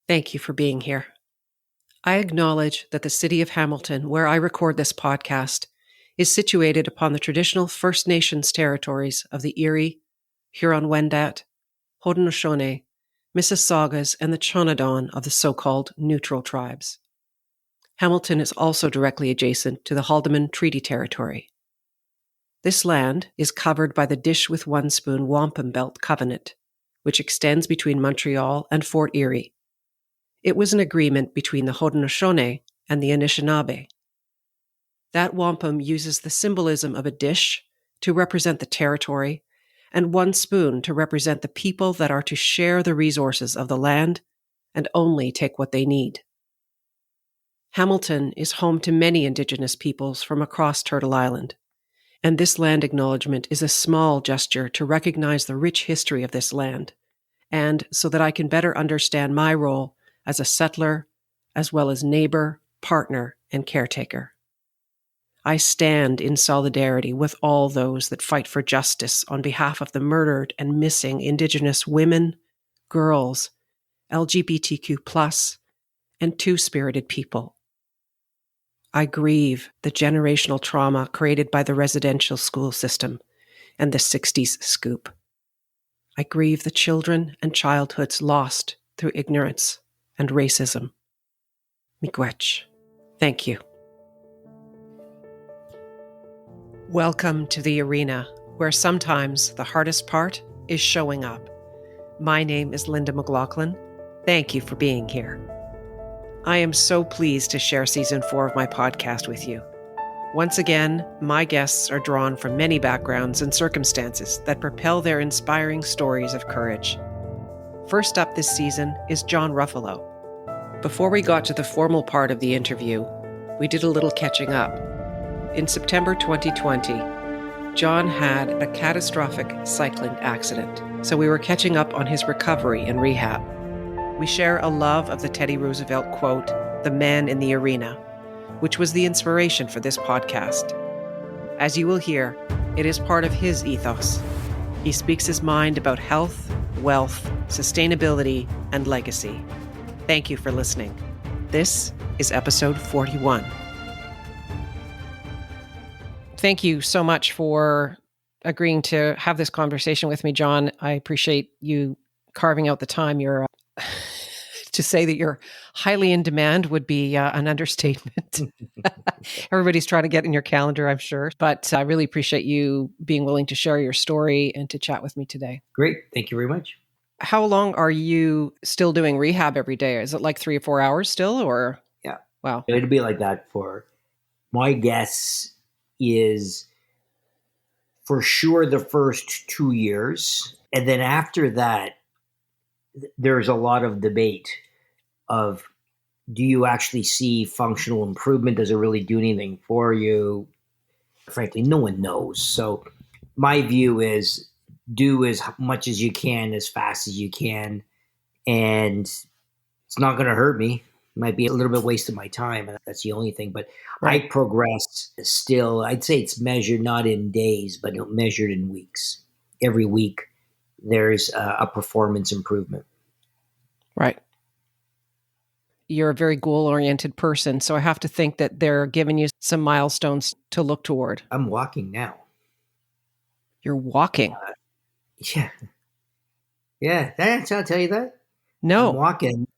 Thank you for being here. I acknowledge that the city of Hamilton, where I record this podcast, is situated upon the traditional First Nations territories of the Erie, Huron-Wendat, Haudenosaunee, Mississaugas, and the Chonadon of the so-called Neutral Tribes. Hamilton is also directly adjacent to the Haldimand Treaty Territory. This land is covered by the Dish with One Spoon Wampum Belt Covenant, which extends between Montreal and Fort Erie. It was an agreement between the Haudenosaunee and the Anishinaabe. That wampum uses the symbolism of a dish to represent the territory and one spoon to represent the people that are to share the resources of the land and only take what they need. Hamilton is home to many Indigenous peoples from across Turtle Island, and this land acknowledgement is a small gesture to recognize the rich history of this land, and so that I can better understand my role as a settler, as well as neighbor, partner, and caretaker. I stand in solidarity with all those that fight for justice on behalf of the murdered and missing Indigenous women, girls, LGBTQ+, and two-spirited people. I grieve the generational trauma created by the residential school system and the 60s scoop. I grieve the children and childhoods lost through ignorance and racism. Miigwech. Thank you. Welcome to the arena, where sometimes the hardest part is showing up. My name is Linda McLaughlin. Thank you for being here. I am so pleased to share Season 4 of my podcast with you. Once again, my guests are drawn from many backgrounds and circumstances that propel their inspiring stories of courage. First up this season is John Ruffalo. Before we got to the formal part of the interview, we did a little catching up. In September 2020, John had a catastrophic cycling accident, so we were catching up on his recovery and rehab. We share a love of the Teddy Roosevelt quote, "The man in the arena," which was the inspiration for this podcast. As you will hear, it is part of his ethos. He speaks his mind about health, wealth, sustainability, and legacy. Thank you for listening. This is episode 41. Thank you so much for agreeing to have this conversation with me, John. I appreciate you carving out the time. To say that you're highly in demand would be an understatement. Everybody's trying to get in your calendar, I'm sure. But I really appreciate you being willing to share your story and to chat with me today. Great. Thank you very much. How long are you still doing rehab every day? Is it like 3 or 4 hours still, or? Yeah. Wow. It'll be like that for, my guess is for sure the first 2 years. And then after that, there's a lot of debate of, do you actually see functional improvement? Does it really do anything for you? Frankly, no one knows. So my view is do as much as you can, as fast as you can. And it's not going to hurt me. It might be a little bit waste of my time. And that's the only thing. But right. I progress still. I'd say it's measured not in days, but measured in weeks. Every week, there's a performance improvement. Right. You're a very goal-oriented person, so I have to think that they're giving you some milestones to look toward. I'm walking now. You're walking? Yeah. Yeah. Did I tell you that? No. I'm walking.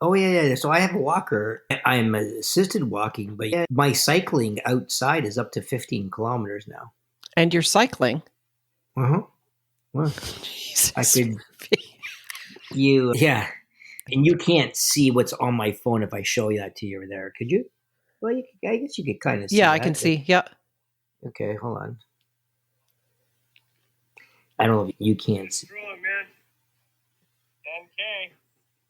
Oh, yeah. So I have a walker. I'm assisted walking, but yeah, my cycling outside is up to 15 kilometers now. And you're cycling? Uh-huh. Well, I could... Yeah. And you can't see what's on my phone if I show you that to you there, could you? Well, I guess you could kind of see. Yeah, I can see. Yeah. Okay, hold on. I don't know if you can't see. Strong, man. 10K.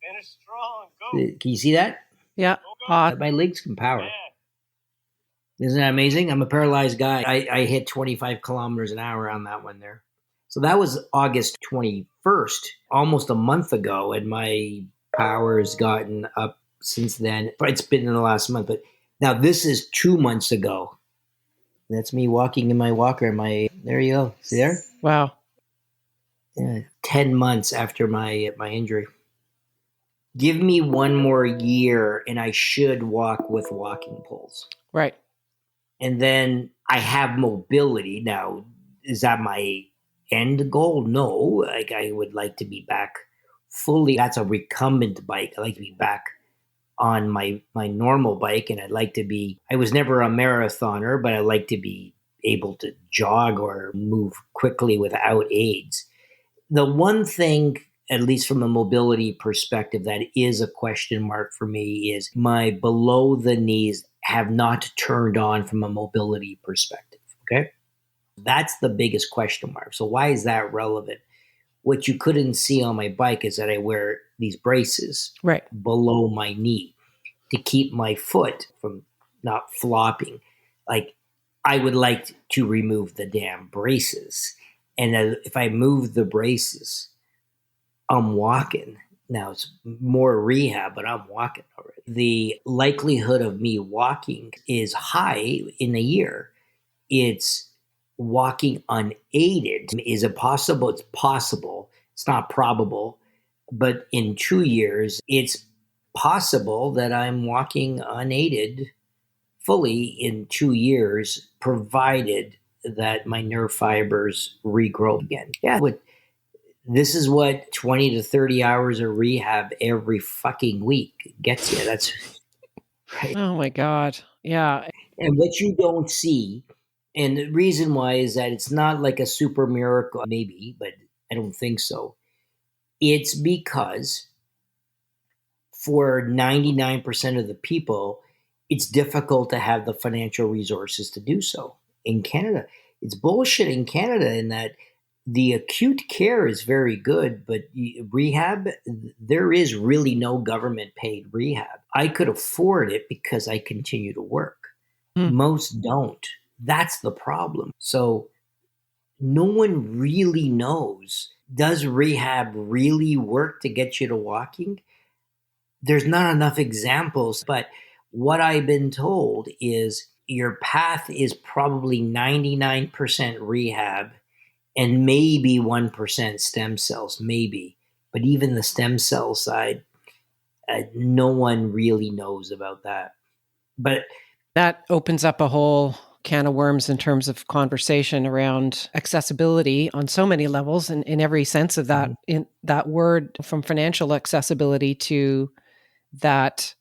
Finish strong. Go. Can you see that? Yeah. My legs can power. Yeah. Isn't that amazing? I'm a paralyzed guy. I hit 25 kilometers an hour on that one there. So that was August 21st, almost a month ago, and my power has gotten up since then. But it's been in the last month. But now this is 2 months ago. That's me walking in my walker. There you go. See there? Wow. Yeah, 10 months after my injury. give me one more year and I should walk with walking poles. Right. And then I have mobility. Now, is that my end goal? No. Like, I would like to be back fully. That's a recumbent bike. I like to be back on my normal bike, and I was never a marathoner, but I like to be able to jog or move quickly without aids. The one thing, at least from a mobility perspective, that is a question mark for me is my below the knees have not turned on from a mobility perspective. Okay. That's the biggest question mark. So why is that relevant? What you couldn't see on my bike is that I wear these braces Right. below my knee to keep my foot from not flopping. Like, I would like to remove the damn braces. And if I move the braces, I'm walking. Now it's more rehab, but I'm walking already. The likelihood of me walking is high in a year. It's walking unaided. Is it possible? It's possible. It's not probable. But in 2 years, it's possible that I'm walking unaided fully in 2 years, provided that my nerve fibers regrow again. Yeah, this is what 20 to 30 hours of rehab every fucking week gets you. That's right. Oh my God. Yeah. And what you don't see, and the reason why is that it's not like a super miracle, maybe, but I don't think so. It's because for 99% of the people, it's difficult to have the financial resources to do so. In Canada, it's bullshit in Canada in that the acute care is very good, but rehab, there is really no government paid rehab. I could afford it because I continue to work. Most don't. That's the problem. So no one really knows, does rehab really work to get you to walking? There's not enough examples, but what I've been told is your path is probably 99% rehab and maybe 1% stem cells, maybe. But even the stem cell side, no one really knows about that. But that opens up a whole can of worms in terms of conversation around accessibility on so many levels and in every sense of that, in that word, from financial accessibility to that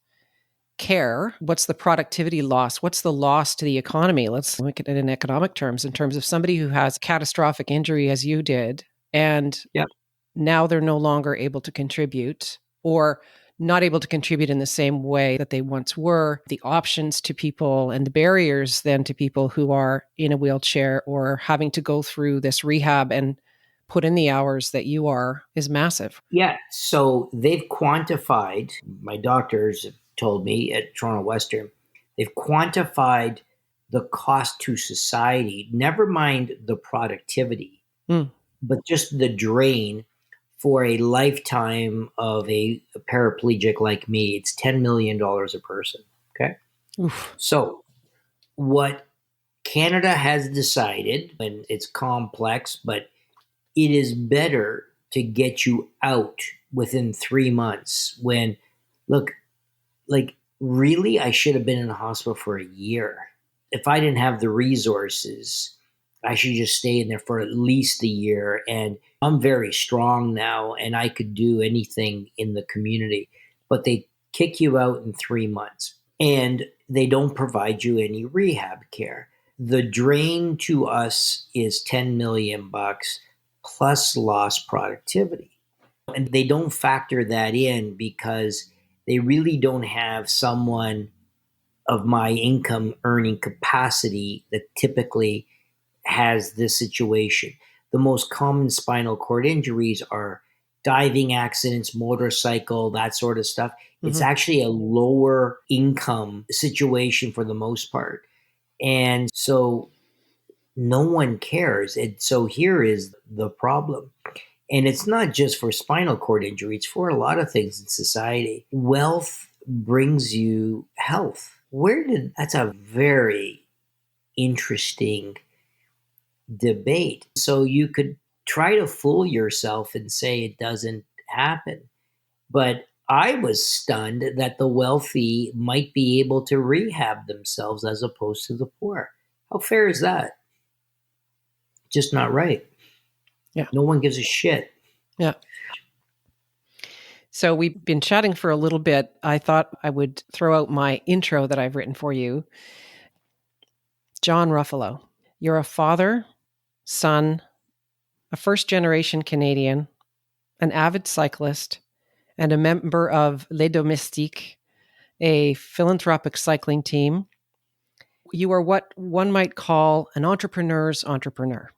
care. What's the productivity loss? What's the loss to the economy? Let's look at it in economic terms, in terms of somebody who has catastrophic injury as you did, and now they're no longer able to contribute, or not able to contribute in the same way that they once were. The options to people and the barriers then to people who are in a wheelchair or having to go through this rehab and put in the hours that you are is massive. Yeah. So they've quantified, my doctors have told me at Toronto Western, they've quantified the cost to society, never mind the productivity, but just the drain for a lifetime of a paraplegic like me. It's $10 million a person. Okay. Oof. So what Canada has decided, and it's complex, but it is better to get you out within 3 months when, look, like, really, I should have been in the hospital for a year. If I didn't have the resources, I should just stay in there for at least a year. And I'm very strong now and I could do anything in the community, but they kick you out in 3 months and they don't provide you any rehab care. The drain to us is 10 million bucks plus lost productivity. And they don't factor that in because they really don't have someone of my income earning capacity that typically has this situation. The most common spinal cord injuries are diving accidents, motorcycle, that sort of stuff. It's actually a lower income situation for the most part. And so no one cares. And so here is the problem. And it's not just for spinal cord injury, it's for a lot of things in society. Wealth brings you health. That's a very interesting debate. So you could try to fool yourself and say it doesn't happen. But I was stunned that the wealthy might be able to rehab themselves as opposed to the poor. How fair is that? Just not right. Yeah. No one gives a shit. Yeah. So we've been chatting for a little bit. I thought I would throw out my intro that I've written for you. John Ruffalo, you're a father, son, a first-generation Canadian, an avid cyclist, and a member of Les Domestiques, a philanthropic cycling team. You are what one might call an entrepreneur's entrepreneur.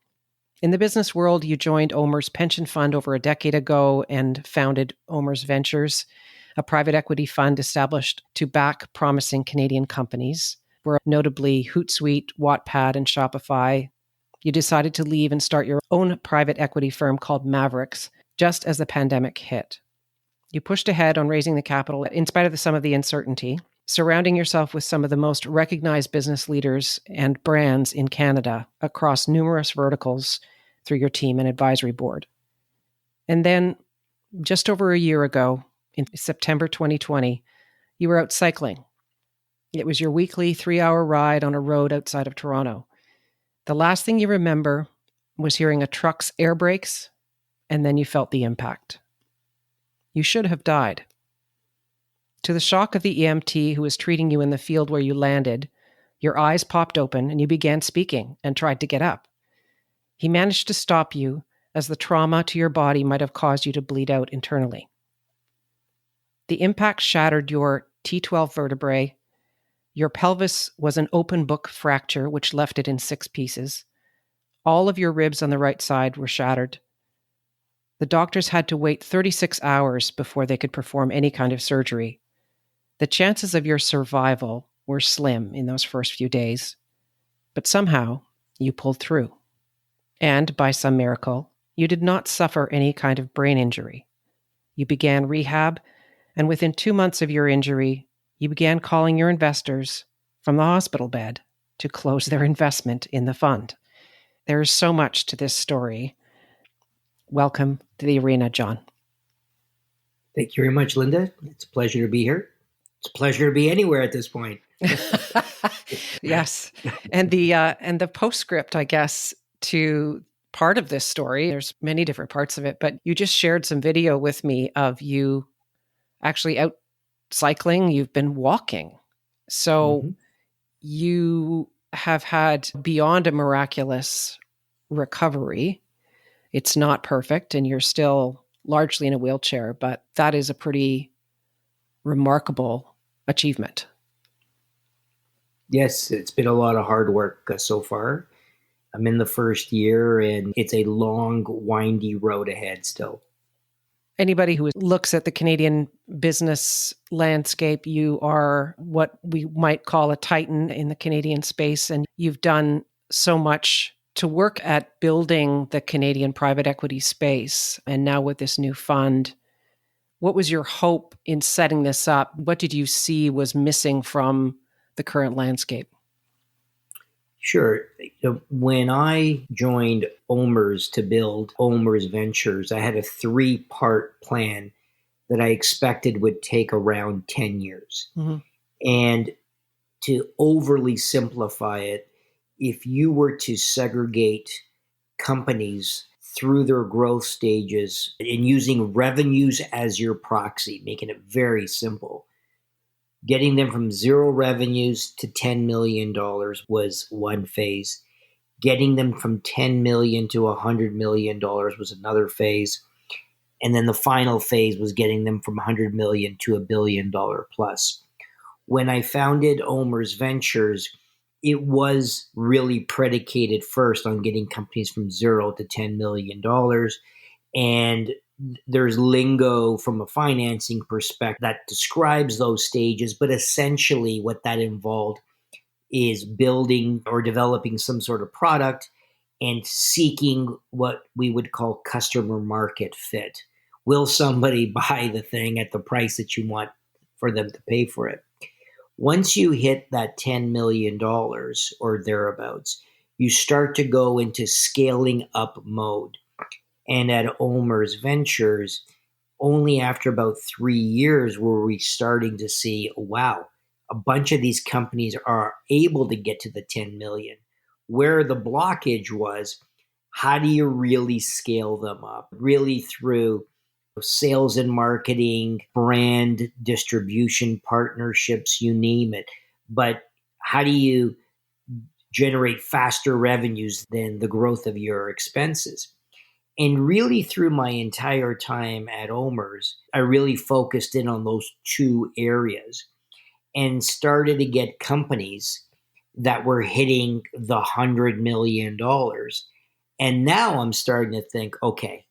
In the business world, you joined OMERS Pension Fund over a decade ago and founded OMERS Ventures, a private equity fund established to back promising Canadian companies. Where Notably Hootsuite, Wattpad, and Shopify, you decided to leave and start your own private equity firm called Mavericks just as the pandemic hit. You pushed ahead on raising the capital in spite of some of the uncertainty, surrounding yourself with some of the most recognized business leaders and brands in Canada across numerous verticals through your team and advisory board. And then, just over a year ago, in September 2020, you were out cycling. It was your weekly 3-hour ride on a road outside of Toronto. The last thing you remember was hearing a truck's air brakes, and then you felt the impact. You should have died. To the shock of the EMT who was treating you in the field where you landed, your eyes popped open and you began speaking and tried to get up. He managed to stop you, as the trauma to your body might have caused you to bleed out internally. The impact shattered your T12 vertebrae. Your pelvis was an open book fracture, which left it in 6 pieces. All of your ribs on the right side were shattered. The doctors had to wait 36 hours before they could perform any kind of surgery. The chances of your survival were slim in those first few days, but somehow you pulled through. And by some miracle, you did not suffer any kind of brain injury. You began rehab, and within 2 months of your injury, you began calling your investors from the hospital bed to close their investment in the fund. There is so much to this story. Welcome to the arena, John. Thank you very much, Linda. It's a pleasure to be here. It's a pleasure to be anywhere at this point. Yes. And the postscript, I guess, to part of this story, there's many different parts of it, but you just shared some video with me of you actually out cycling. You've been walking. So you have had beyond a miraculous recovery. It's not perfect and you're still largely in a wheelchair, but that is a pretty remarkable achievement. Yes, it's been a lot of hard work so far. I'm in the first year and it's a long, windy road ahead still. Anybody who looks at the Canadian business landscape, you are what we might call a titan in the Canadian space, and you've done so much to work at building the Canadian private equity space. And now with this new fund, what was your hope in setting this up? What did you see was missing from the current landscape? Sure. When I joined OMERS to build OMERS Ventures, I had a 3-part plan that I expected would take around 10 years. Mm-hmm. And to overly simplify it, if you were to segregate companies through their growth stages and using revenues as your proxy, making it very simple, getting them from 0 revenues to $10 million was one phase. Getting them from $10 million to $100 million was another phase. And then the final phase was getting them from $100 million to $1 billion plus. When I founded OMERS Ventures, it was really predicated first on getting companies from 0 to $10 million. And there's lingo from a financing perspective that describes those stages, but essentially what that involved is building or developing some sort of product and seeking what we would call customer market fit. Will somebody buy the thing at the price that you want for them to pay for it? Once you hit that $10 million or thereabouts, you start to go into scaling up mode. And at OMERS Ventures, only after about 3 years were we starting to see, wow, a bunch of these companies are able to get to the 10 million. Where the blockage was, how do you really scale them up? Really through sales and marketing, brand distribution partnerships, you name it. But how do you generate faster revenues than the growth of your expenses? And really, through my entire time at OMERS, I really focused in on those two areas and started to get companies that were hitting the $100 million. And now I'm starting to think, okay,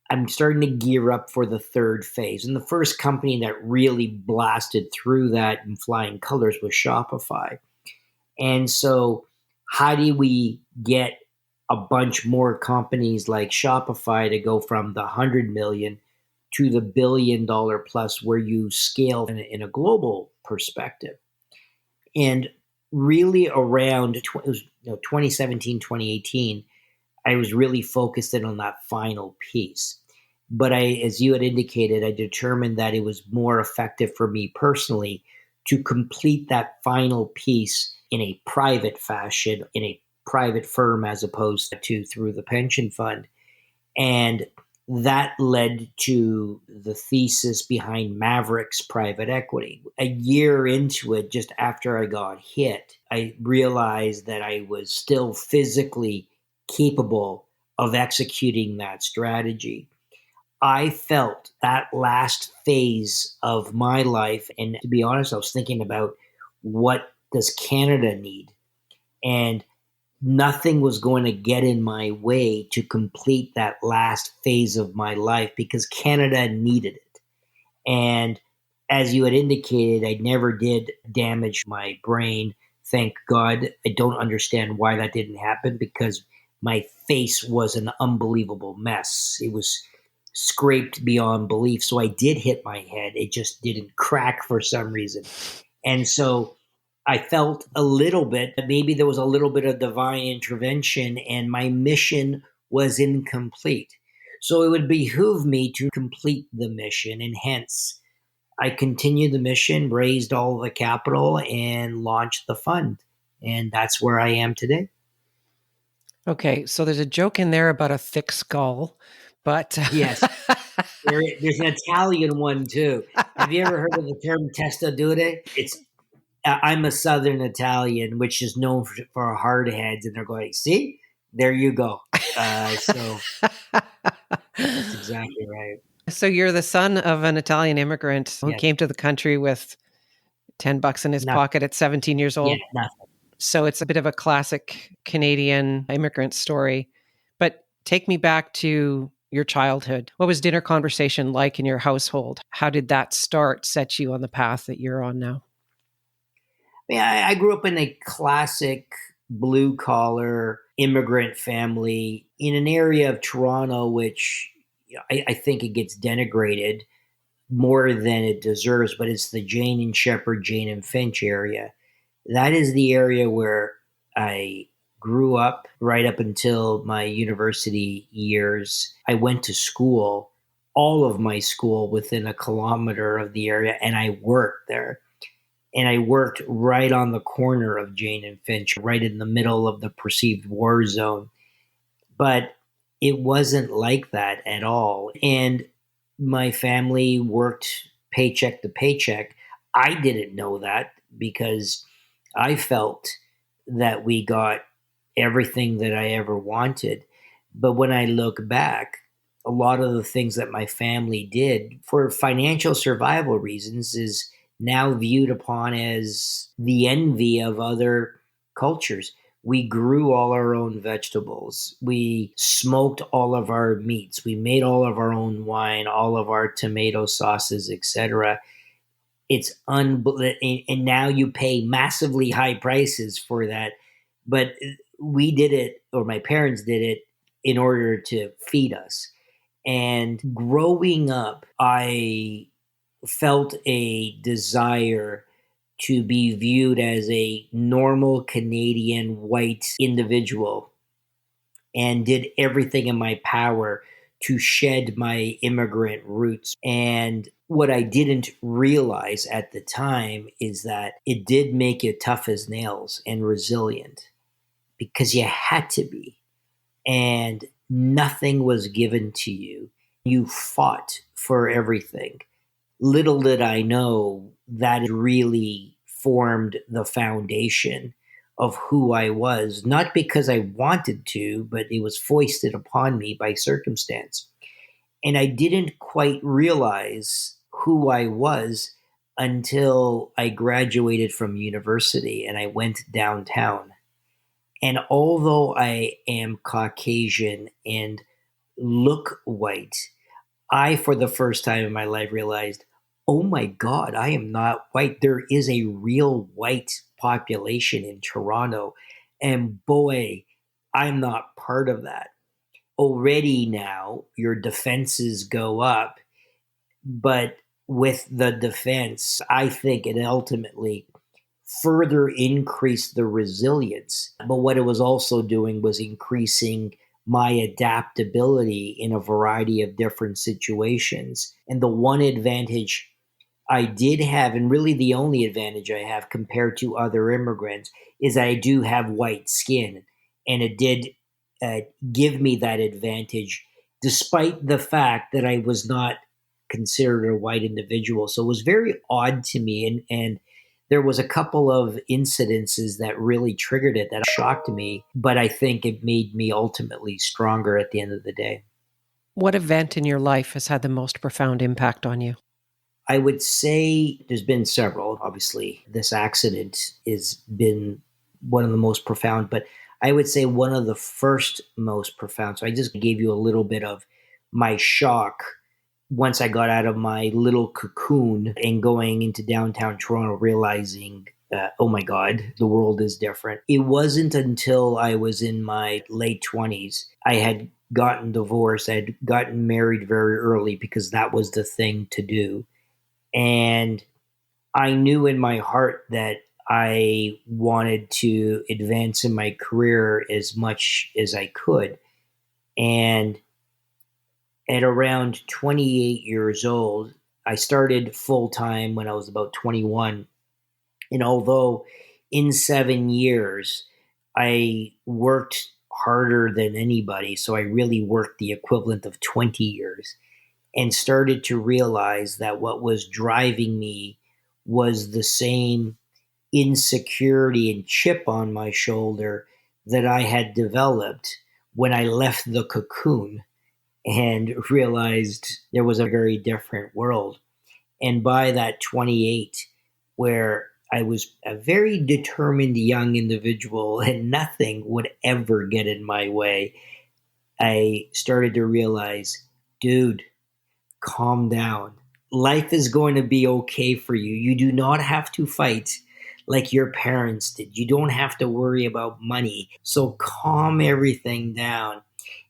I'm starting to gear up for the third phase. And the first company that really blasted through that in flying colors was Shopify. And so, how do we get a bunch more companies like Shopify to go from the 100 million to the $1 billion plus, where you scale in a global perspective? And really around 2017, 2018, I was really focused in on that final piece. But as you had indicated, I determined that it was more effective for me personally to complete that final piece in a private fashion, in a private firm, as opposed to through the pension fund. And that led to the thesis behind Mavericks Private Equity. A year into it, just after I got hit, I realized that I was still physically capable of executing that strategy. I felt that last phase of my life, and to be honest, I was thinking about, what does Canada need? And nothing was going to get in my way to complete that last phase of my life because Canada needed it. And as you had indicated, I never did damage my brain. Thank God. I don't understand why that didn't happen, because my face was an unbelievable mess. It was scraped beyond belief. So I did hit my head. It just didn't crack for some reason. And so I felt a little bit that maybe there was a little bit of divine intervention and my mission was incomplete. So it would behoove me to complete the mission, and hence I continued the mission, raised all the capital, and launched the fund. And that's where I am today. Okay, so there's a joke in there about a thick skull, but Yes. There's an Italian one too. Have you ever heard of the term testa dure? I'm a Southern Italian, which is known for hard heads, and they're going, see, there you go. So that's exactly right. So you're the son of an Italian immigrant who Yes. came to the country with $10 in his Nothing. pocket at 17 years old. Yeah, nothing. So it's a bit of a classic Canadian immigrant story. But take me back to your childhood. What was dinner conversation like in your household? How did that set you on the path that you're on now? I grew up in a classic blue collar immigrant family in an area of Toronto, which I think it gets denigrated more than it deserves, but it's the Jane and Shepherd, Jane and Finch area. That is the area where I grew up right up until my university years. I went to school, all of my school within a kilometer of the area, and I worked there. And I worked right on the corner of Jane and Finch, right in the middle of the perceived war zone. But it wasn't like that at all. And my family worked paycheck to paycheck. I didn't know that because I felt that we got everything that I ever wanted. But when I look back, a lot of the things that my family did for financial survival reasons is now viewed upon as the envy of other cultures. We grew all our own vegetables. We smoked all of our meats. We made all of our own wine, all of our tomato sauces, etc. It's unbelievable. And now you pay massively high prices for that. But we did it, or my parents did it, in order to feed us. And growing up, I felt a desire to be viewed as a normal Canadian white individual and did everything in my power to shed my immigrant roots. And what I didn't realize at the time is that it did make you tough as nails and resilient because you had to be. And nothing was given to you. You fought for everything. Little did I know that really formed the foundation of who I was, not because I wanted to, but it was foisted upon me by circumstance. And I didn't quite realize who I was until I graduated from university and I went downtown. And although I am Caucasian and look white, I, for the first time in my life, realized, oh my God, I am not white. There is a real white population in Toronto. And boy, I'm not part of that. Already now, your defenses go up. But with the defense, I think it ultimately further increased the resilience. But what it was also doing was increasing my adaptability in a variety of different situations. And the one advantage I did have, and really the only advantage I have compared to other immigrants, is I do have white skin. And it did give me that advantage, despite the fact that I was not considered a white individual. So it was very odd to me. And there was a couple of incidences that really triggered it that shocked me, but I think it made me ultimately stronger at the end of the day. What event in your life has had the most profound impact on you? I would say there's been several. Obviously, this accident has been one of the most profound, but I would say one of the first most profound. So I just gave you a little bit of my shock once I got out of my little cocoon and going into downtown Toronto, realizing, oh my God, the world is different. It wasn't until I was in my late 20s, I had gotten divorced. I had gotten married very early because that was the thing to do. And I knew in my heart that I wanted to advance in my career as much as I could. And at around 28 years old, I started full time when I was about 21. And although in 7 years, I worked harder than anybody, so I really worked the equivalent of 20 years, and started to realize that what was driving me was the same insecurity and chip on my shoulder that I had developed when I left the cocoon and realized there was a very different world. And by that 28, where I was a very determined young individual and nothing would ever get in my way, I started to realize, dude, calm down. Life is going to be okay for you. You do not have to fight like your parents did. You don't have to worry about money. So calm everything down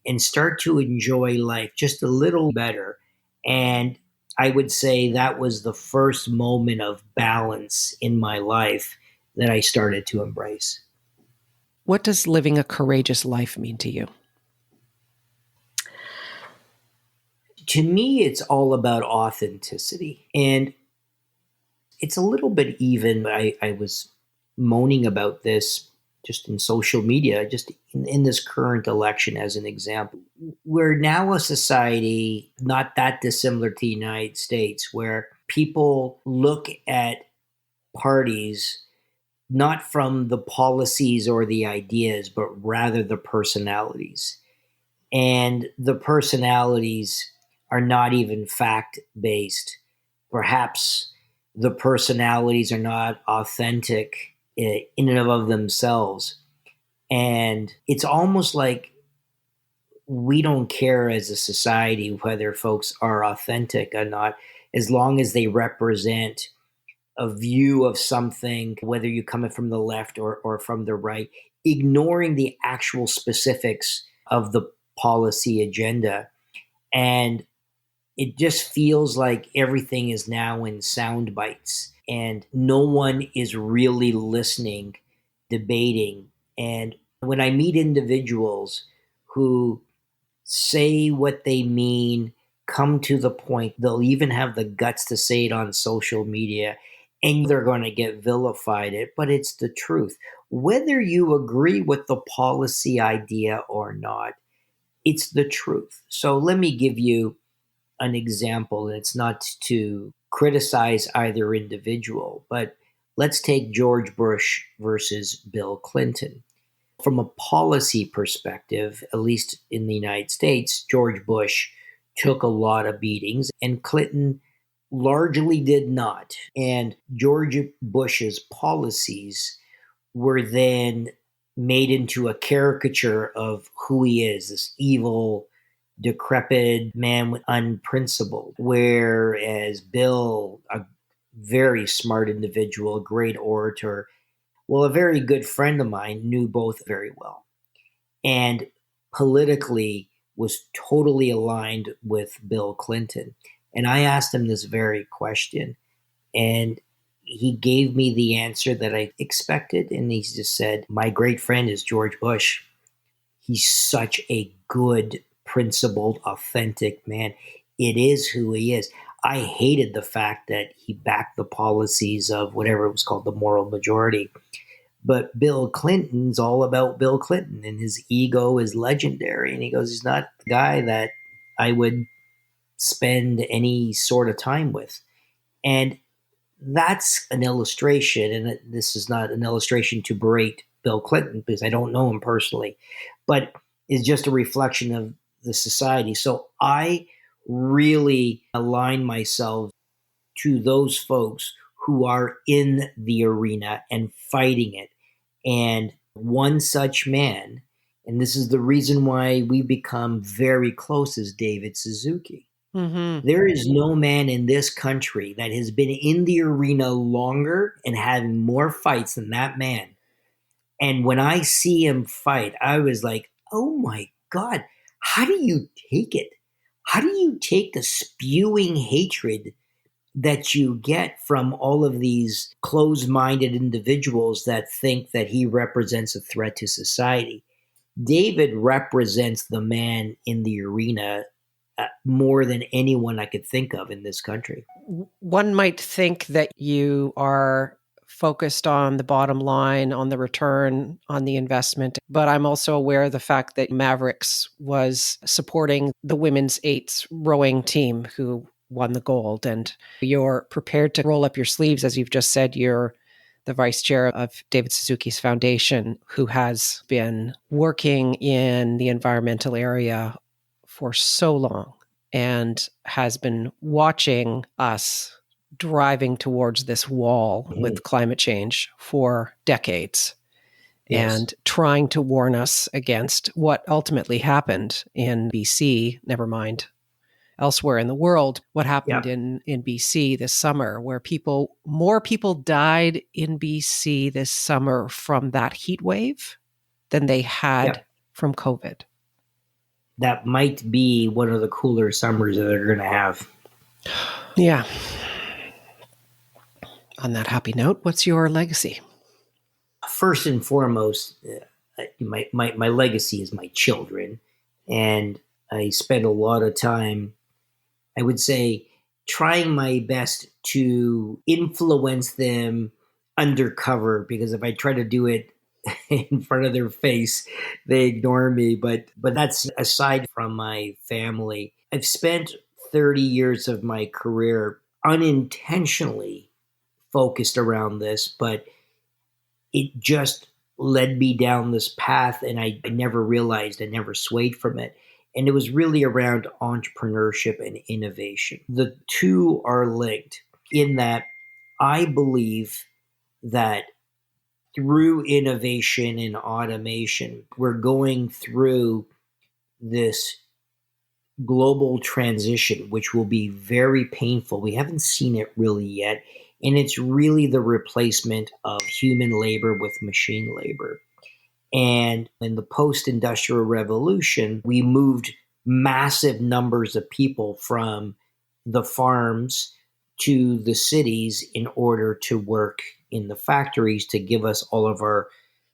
and start to enjoy life just a little better. And I would say that was the first moment of balance in my life that I started to embrace. What does living a courageous life mean to you? To me, it's all about authenticity. And it's a little bit even. I was moaning about this just in social media, just in this current election as an example. We're now a society not that dissimilar to the United States where people look at parties not from the policies or the ideas, but rather the personalities. And the personalities are not even fact-based. Perhaps the personalities are not authentic in and of themselves. And it's almost like we don't care as a society whether folks are authentic or not, as long as they represent a view of something, whether you're coming from the left or from the right, ignoring the actual specifics of the policy agenda. And it just feels like everything is now in sound bites and no one is really listening, debating. And when I meet individuals who say what they mean, come to the point. They'll even have the guts to say it on social media, and they're going to get vilified it, but it's the truth. Whether you agree with the policy idea or not, it's the truth. So let me give you an example. It's not to criticize either individual, but let's take George Bush versus Bill Clinton. From a policy perspective, at least in the United States, George Bush took a lot of beatings and Clinton largely did not. And George Bush's policies were then made into a caricature of who he is, this evil, decrepit man, unprincipled. Whereas Bill, a very smart individual, great orator, well, a very good friend of mine, knew both very well. And politically was totally aligned with Bill Clinton. And I asked him this very question. And he gave me the answer that I expected. And he just said, my great friend is George Bush. He's such a good, principled, authentic man. It is who he is. I hated the fact that he backed the policies of whatever it was called, the moral majority. But Bill Clinton's all about Bill Clinton, and his ego is legendary. And he goes, he's not the guy that I would spend any sort of time with. And that's an illustration, and this is not an illustration to berate Bill Clinton because I don't know him personally, but it's just a reflection of the society. So I really align myself to those folks who are in the arena and fighting it. And one such man, and this is the reason why we become very close, is David Suzuki. Mm-hmm. There is no man in this country that has been in the arena longer and having more fights than that man. And when I see him fight, I was like, oh my God, how do you take it? How do you take the spewing hatred that you get from all of these closed-minded individuals that think that he represents a threat to society? David represents the man in the arena more than anyone I could think of in this country. One might think that you are focused on the bottom line, on the return, on the investment. But I'm also aware of the fact that Mavericks was supporting the women's eights rowing team who won the gold. And you're prepared to roll up your sleeves. As you've just said, you're the vice chair of David Suzuki's foundation, who has been working in the environmental area for so long and has been watching us driving towards this wall with climate change for decades. Yes. And trying to warn us against what ultimately happened in BC, never mind elsewhere in the world, what happened in BC this summer, where more people died in BC this summer from that heat wave than they had from COVID. That might be one of the cooler summers that they're going to have. Yeah. On that happy note, what's your legacy? First and foremost, my legacy is my children. And I spend a lot of time, I would say, trying my best to influence them undercover, because if I try to do it in front of their face, they ignore me. But that's aside from my family. I've spent 30 years of my career unintentionally focused around this, but it just led me down this path, and I never realized, I never swayed from it. And it was really around entrepreneurship and innovation. The two are linked in that I believe that through innovation and automation, we're going through this global transition, which will be very painful. We haven't seen it really yet. And it's really the replacement of human labor with machine labor. And in the post-industrial revolution, we moved massive numbers of people from the farms to the cities in order to work in the factories to give us all of our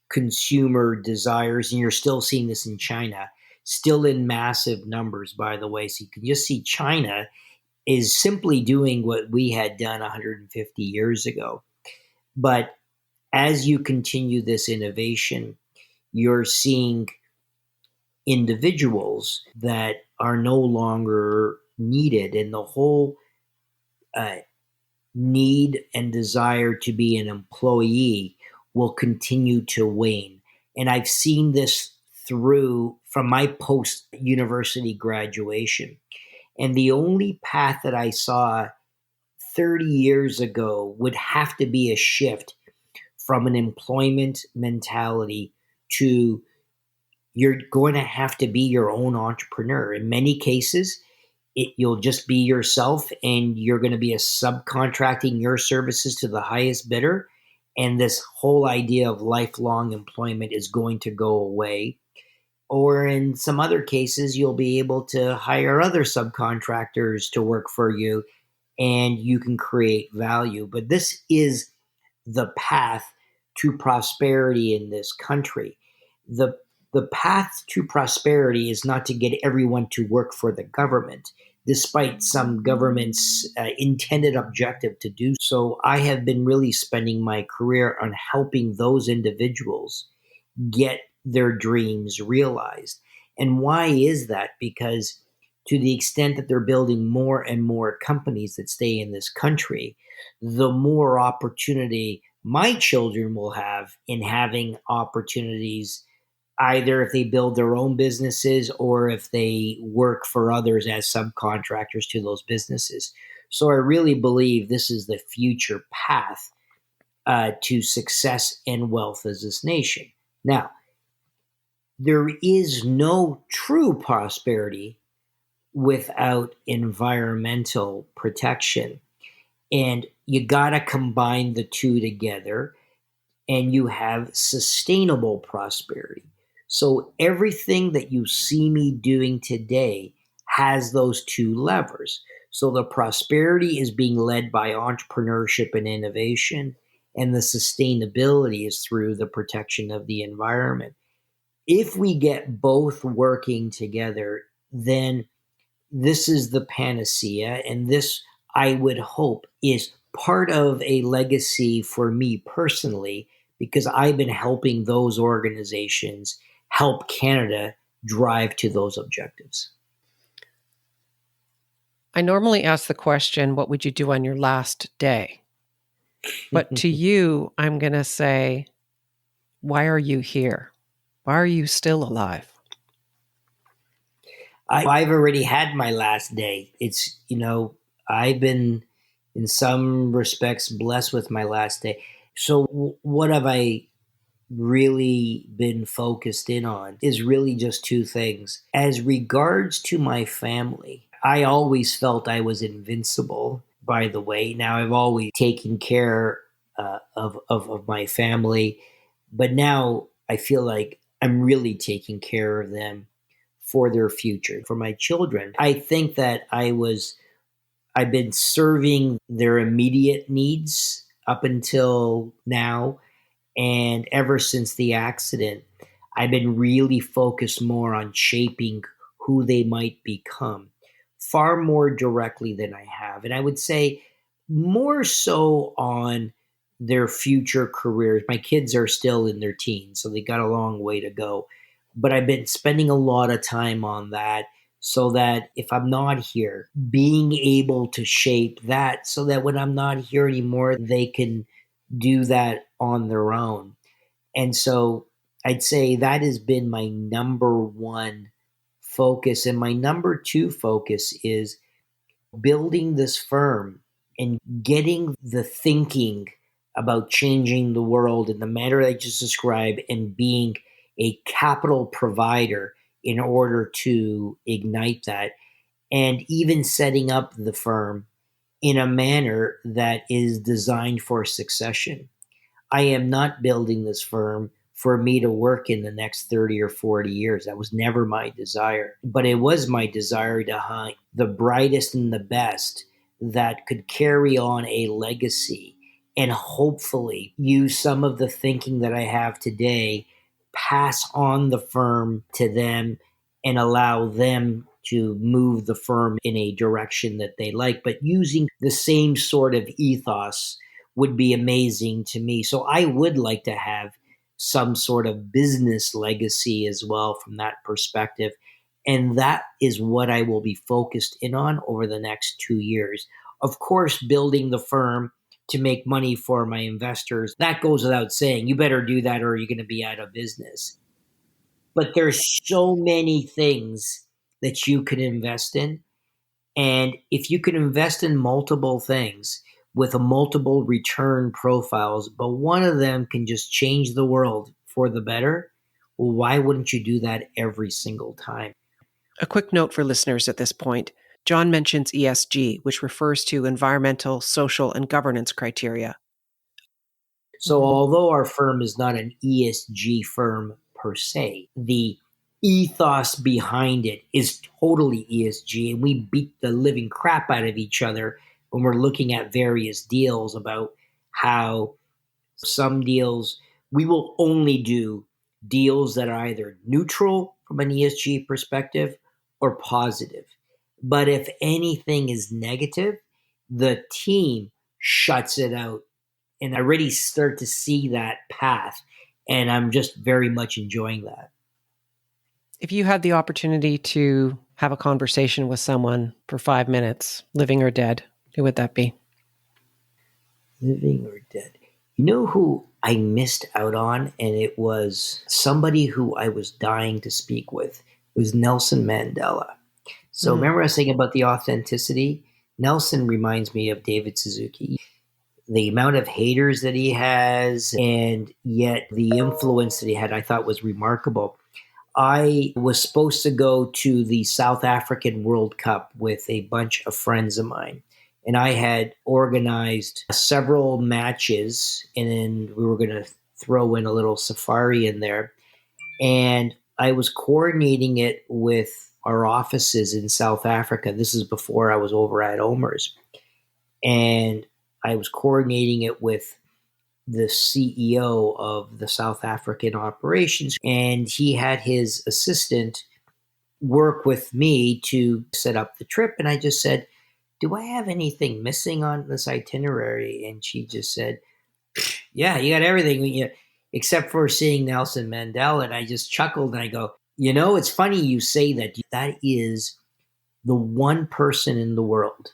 consumer desires. And you're still seeing this in China. still in massive numbers, by the way. So you can just see China is simply doing what we had done 150 years ago. But as you continue this innovation, you're seeing individuals that are no longer needed, and the whole need and desire to be an employee will continue to wane. And I've seen this through from my post-university graduation. And the only path that I saw 30 years ago would have to be a shift from an employment mentality to you're going to have to be your own entrepreneur. In many cases, you'll just be yourself, and you're going to be subcontracting your services to the highest bidder. And this whole idea of lifelong employment is going to go away. Or in some other cases, you'll be able to hire other subcontractors to work for you, and you can create value. But this is the path to prosperity in this country. The path to prosperity is not to get everyone to work for the government, despite some government's intended objective to do so. I have been really spending my career on helping those individuals get their dreams realized. And why is that? Because to the extent that they're building more and more companies that stay in this country, the more opportunity my children will have in having opportunities, either if they build their own businesses or if they work for others as subcontractors to those businesses. So I really believe this is the future path to success and wealth as this nation. Now, there is no true prosperity without environmental protection. And you got to combine the two together, and you have sustainable prosperity. So everything that you see me doing today has those two levers. So the prosperity is being led by entrepreneurship and innovation, and the sustainability is through the protection of the environment. If we get both working together, then this is the panacea, and this, I would hope, is part of a legacy for me personally, because I've been helping those organizations help Canada drive to those objectives. I normally ask the question, what would you do on your last day? But to you, I'm going to say, why are you here? Why are you still alive? I've already had my last day. It's, I've been in some respects blessed with my last day. So what have I really been focused in on is really just two things. As regards to my family, I always felt I was invincible, by the way. Now, I've always taken care of my family, but now I feel like I'm really taking care of them for their future. For my children, I think that I've been serving their immediate needs up until now. And ever since the accident, I've been really focused more on shaping who they might become, far more directly than I have. And I would say more so on their future careers. My kids are still in their teens, so they got a long way to go. But I've been spending a lot of time on that, so that if I'm not here, being able to shape that so that when I'm not here anymore, they can do that on their own. And so I'd say that has been my number one focus. And my number two focus is building this firm and getting the thinking about changing the world in the manner I just described, and being a capital provider in order to ignite that, and even setting up the firm in a manner that is designed for succession. I am not building this firm for me to work in the next 30 or 40 years. That was never my desire. But it was my desire to hunt the brightest and the best that could carry on a legacy, and hopefully use some of the thinking that I have today, pass on the firm to them, and allow them to move the firm in a direction that they like, but using the same sort of ethos would be amazing to me. So I would like to have some sort of business legacy as well from that perspective. And that is what I will be focused in on over the next 2 years. Of course, building the firm to make money for my investors, that goes without saying. You better do that or you're going to be out of business. But there's so many things that you could invest in. And if you can invest in multiple things with a multiple return profiles, but one of them can just change the world for the better, well, why wouldn't you do that every single time? A quick note for listeners at this point. John mentions ESG, which refers to environmental, social, and governance criteria. So although our firm is not an ESG firm per se, the ethos behind it is totally ESG, and we beat the living crap out of each other when we're looking at various deals about how some deals, we will only do deals that are either neutral from an ESG perspective or positive. But if anything is negative, the team shuts it out. And I already start to see that path. And I'm just very much enjoying that. If you had the opportunity to have a conversation with someone for 5 minutes, living or dead, who would that be? Living or dead? You know who I missed out on? And it was somebody who I was dying to speak with. It was Nelson Mandela. So remember I was saying about the authenticity? Nelson reminds me of David Suzuki. The amount of haters that he has, and yet the influence that he had, I thought was remarkable. I was supposed to go to the South African World Cup with a bunch of friends of mine. And I had organized several matches, and then we were going to throw in a little safari in there. And I was coordinating it with our offices in South Africa. This is before I was over at OMERS. And I was coordinating it with the CEO of the South African operations, and he had his assistant work with me to set up the trip. And I just said, do I have anything missing on this itinerary? And she just said, yeah, you got everything, except for seeing Nelson Mandela. And I just chuckled and I go, it's funny you say that. That is the one person in the world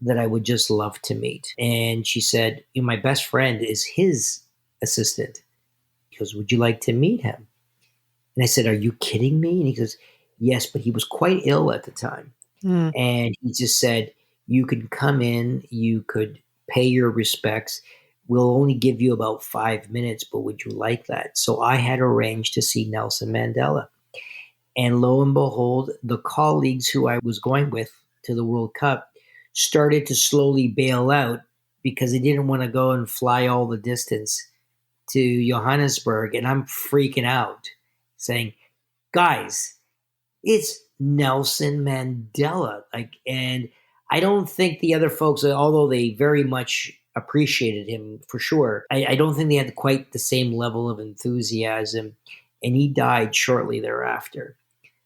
that I would just love to meet. And she said, my best friend is his assistant. He goes, would you like to meet him? And I said, are you kidding me? And he goes, yes, but he was quite ill at the time. And he just said, you could come in, you could pay your respects. We'll only give you about 5 minutes, but would you like that? So I had arranged to see Nelson Mandela. And lo and behold, the colleagues who I was going with to the World Cup started to slowly bail out because they didn't want to go and fly all the distance to Johannesburg. And I'm freaking out saying, guys, it's Nelson Mandela. And I don't think the other folks, although they very much appreciated him for sure, I don't think they had quite the same level of enthusiasm. And he died shortly thereafter.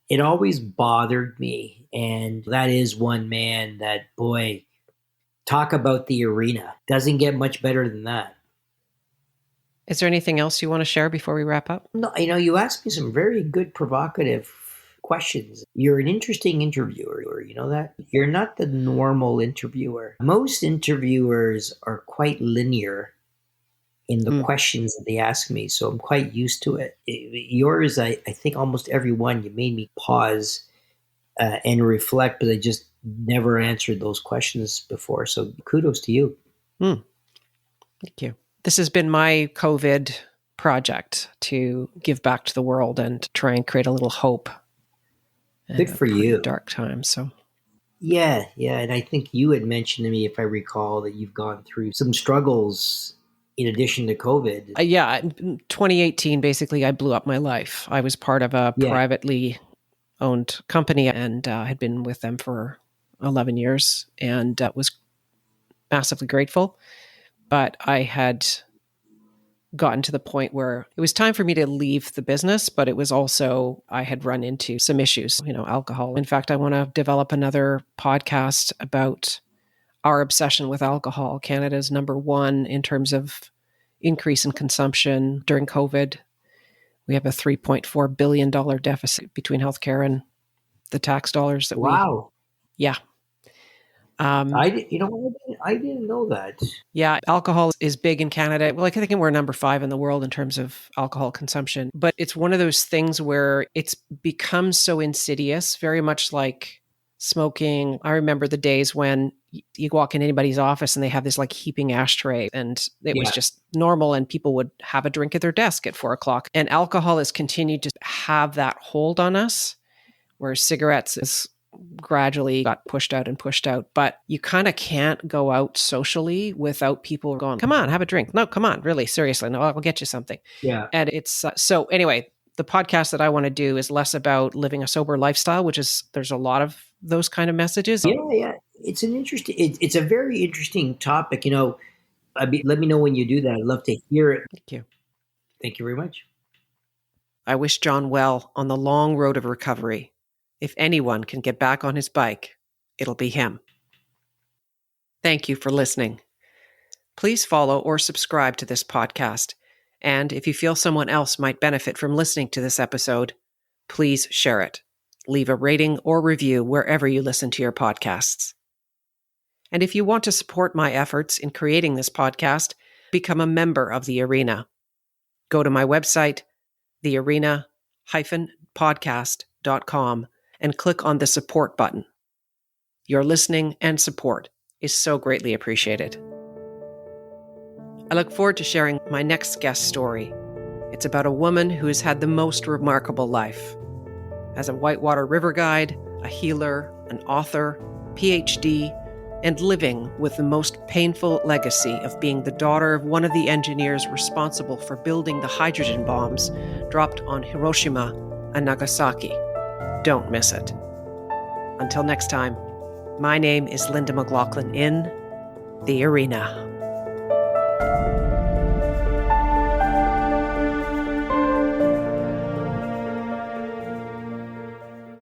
It always bothered me. And that is one man that, boy, talk about the arena. Doesn't get much better than that. Is there anything else you want to share before we wrap up? No, you asked me some very good, provocative questions. You're an interesting interviewer. You know that? You're not the normal interviewer. Most interviewers are quite linear in the questions that they ask me. So I'm quite used to it. Yours, I think almost every one, you made me pause and reflect, but I just never answered those questions before. So kudos to you. Thank you. This has been my COVID project to give back to the world and try and create a little hope. Good for you. Dark times. So. Yeah. And I think you had mentioned to me, if I recall, that you've gone through some struggles in addition to COVID. In 2018, basically, I blew up my life. I was part of a privately owned company and had been with them for 11 years and was massively grateful. But I had gotten to the point where it was time for me to leave the business, but it was also, I had run into some issues, alcohol. In fact, I want to develop another podcast about our obsession with alcohol. Canada's number one in terms of increase in consumption during COVID. We have a $3.4 billion deficit between healthcare and the tax dollars that Wow. Yeah. I didn't know that. Yeah, alcohol is big in Canada. Well, I think we're number 5 in the world in terms of alcohol consumption. But it's one of those things where it's become so insidious, very much like smoking. I remember the days when you walk in anybody's office and they have this like heaping ashtray, and it was just normal, and people would have a drink at their desk at 4:00. And alcohol has continued to have that hold on us, where cigarettes is gradually got pushed out. But you kind of can't go out socially without people going, come on, have a drink. No, come on, really, seriously. No, I'll get you something. Yeah. And it's, so anyway, the podcast that I want to do is less about living a sober lifestyle, which is, there's a lot of those kind of messages. Yeah. It's it's a very interesting topic. Let me know when you do that. I'd love to hear it. Thank you. Thank you very much. I wish John well on the long road of recovery. If anyone can get back on his bike, it'll be him. Thank you for listening. Please follow or subscribe to this podcast. And if you feel someone else might benefit from listening to this episode, please share it. Leave a rating or review wherever you listen to your podcasts. And if you want to support my efforts in creating this podcast, become a member of The Arena. Go to my website, thearena-podcast.com, and click on the support button. Your listening and support is so greatly appreciated. I look forward to sharing my next guest story. It's about a woman who has had the most remarkable life. As a whitewater river guide, a healer, an author, PhD, and living with the most painful legacy of being the daughter of one of the engineers responsible for building the hydrogen bombs dropped on Hiroshima and Nagasaki. Don't miss it. Until next time, my name is Linda McLaughlin in The Arena.